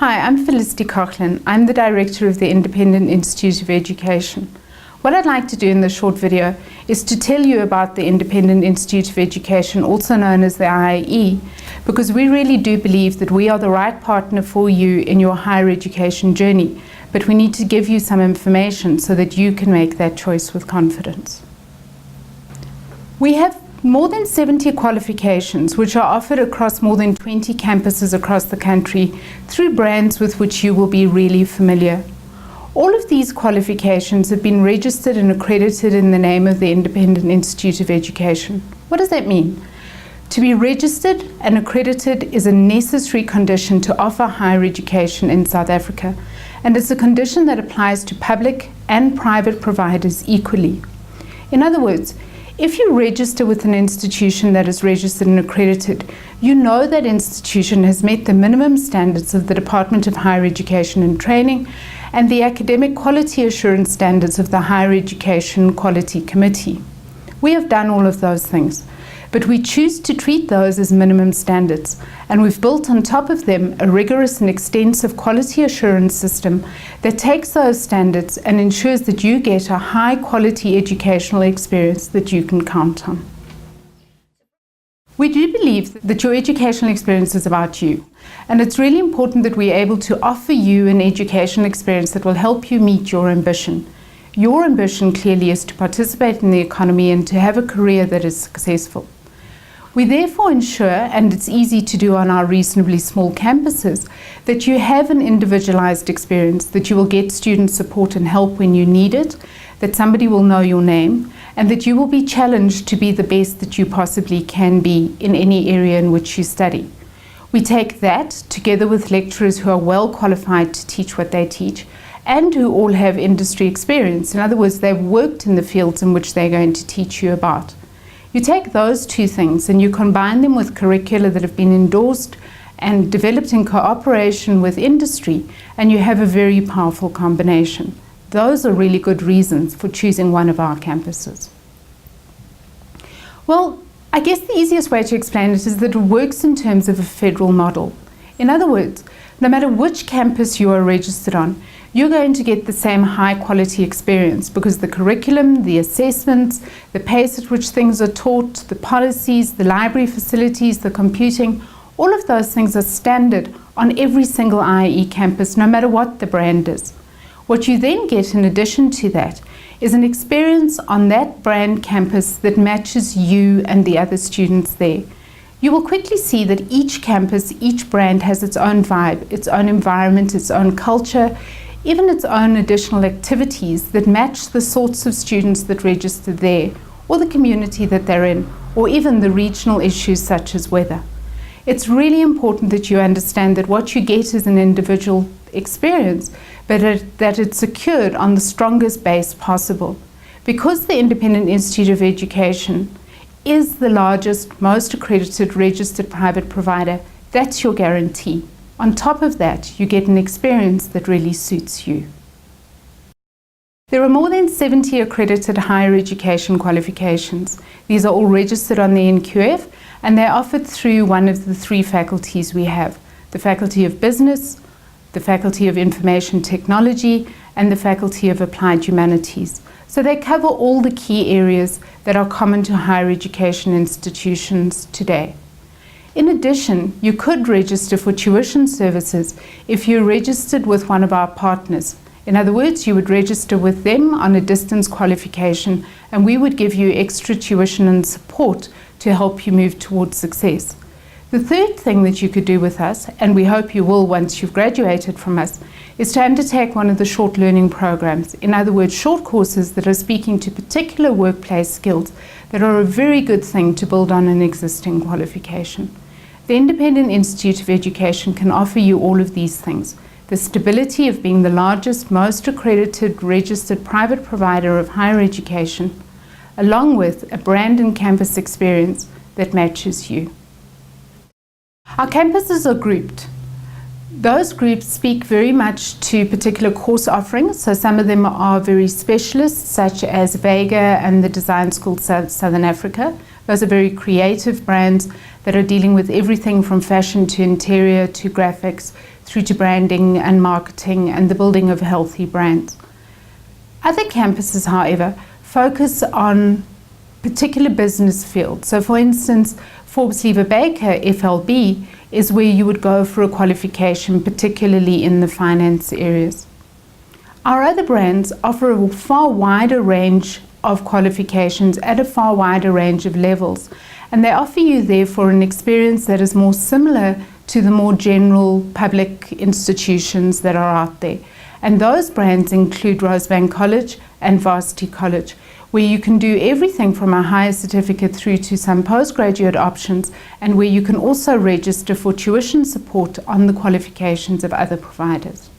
Hi, I'm Felicity Coughlin. I'm the Director of the Independent Institute of Education. What I'd like to do in this short video is to tell you about the Independent Institute of Education, also known as the IEI, because we really do believe that we are the right partner for you in your higher education journey, but we need to give you some information so that you can make that choice with confidence. We have more than 70 qualifications which are offered across more than 20 campuses across the country through brands with which you will be really familiar. All of these qualifications have been registered and accredited in the name of the Independent Institute of Education. What does that mean? To be registered and accredited is a necessary condition to offer higher education in South Africa, and it's a condition that applies to public and private providers equally. In other words, if you register with an institution that is registered and accredited, you know that institution has met the minimum standards of the Department of Higher Education and Training and the academic quality assurance standards of the Higher Education Quality Committee. We have done all of those things, but we choose to treat those as minimum standards, and we've built on top of them a rigorous and extensive quality assurance system that takes those standards and ensures that you get a high quality educational experience that you can count on. We do believe that your educational experience is about you, and it's really important that we're able to offer you an educational experience that will help you meet your ambition. Your ambition clearly is to participate in the economy and to have a career that is successful. We therefore ensure, and it's easy to do on our reasonably small campuses, that you have an individualized experience, that you will get student support and help when you need it, that somebody will know your name, and that you will be challenged to be the best that you possibly can be in any area in which you study. We take that, together with lecturers who are well qualified to teach what they teach, and who all have industry experience. In other words, they've worked in the fields in which they're going to teach you about. You take those two things and you combine them with curricula that have been endorsed and developed in cooperation with industry, and you have a very powerful combination. Those are really good reasons for choosing one of our campuses. Well, I guess the easiest way to explain it is that it works in terms of a federal model. In other words, no matter which campus you are registered on, you're going to get the same high quality experience because the curriculum, the assessments, the pace at which things are taught, the policies, the library facilities, the computing, all of those things are standard on every single IEI campus, no matter what the brand is. What you then get in addition to that is an experience on that brand campus that matches you and the other students there. You will quickly see that each campus, each brand has its own vibe, its own environment, its own culture, even its own additional activities that match the sorts of students that register there, or the community that they're in, or even the regional issues such as weather. It's really important that you understand that what you get is an individual experience, but that it's secured on the strongest base possible. Because the Independent Institute of Education is the largest, most accredited, registered private provider, that's your guarantee. On top of that, you get an experience that really suits you. There are more than 70 accredited higher education qualifications. These are all registered on the NQF, and they're offered through one of the three faculties we have: the Faculty of Business, the Faculty of Information Technology, and the Faculty of Applied Humanities. So they cover all the key areas that are common to higher education institutions today. In addition, you could register for tuition services if you're registered with one of our partners. In other words, you would register with them on a distance qualification, and we would give you extra tuition and support to help you move towards success. The third thing that you could do with us, and we hope you will once you've graduated from us, is to undertake one of the short learning programs. In other words, short courses that are speaking to particular workplace skills that are a very good thing to build on an existing qualification. The Independent Institute of Education can offer you all of these things: the stability of being the largest, most accredited, registered private provider of higher education, along with a brand and campus experience that matches you. Our campuses are grouped. Those groups speak very much to particular course offerings, so some of them are very specialist, such as Vega and the Design School Southern Africa. Those are very creative brands that are dealing with everything from fashion to interior to graphics through to branding and marketing and the building of healthy brands. Other campuses, however, focus on particular business fields. So for instance, Forbes Lever Baker, FLB, is where you would go for a qualification, particularly in the finance areas. Our other brands offer a far wider range of qualifications at a far wider range of levels, and they offer you therefore an experience that is more similar to the more general public institutions that are out there. And those brands include Rosebank College and Varsity College, where you can do everything from a higher certificate through to some postgraduate options, and where you can also register for tuition support on the qualifications of other providers.